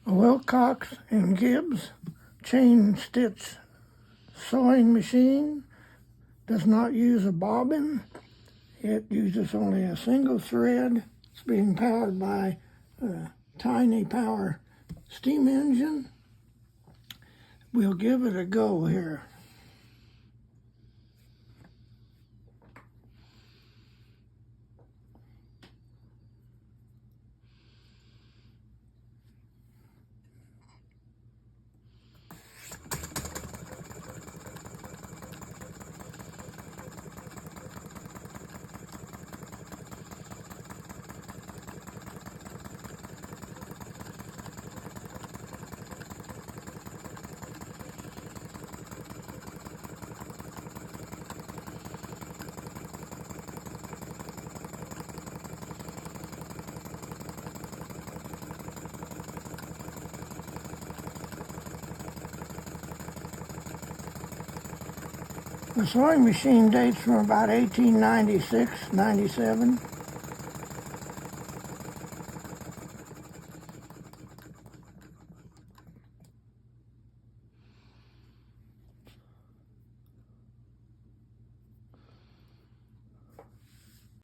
A Willcox and Gibbs chain stitch sewing machine does not use a bobbin. It uses only a single thread. It's being powered by a tiny power steam engine. We'll give it a go here. The sewing machine dates from about 1896, 97.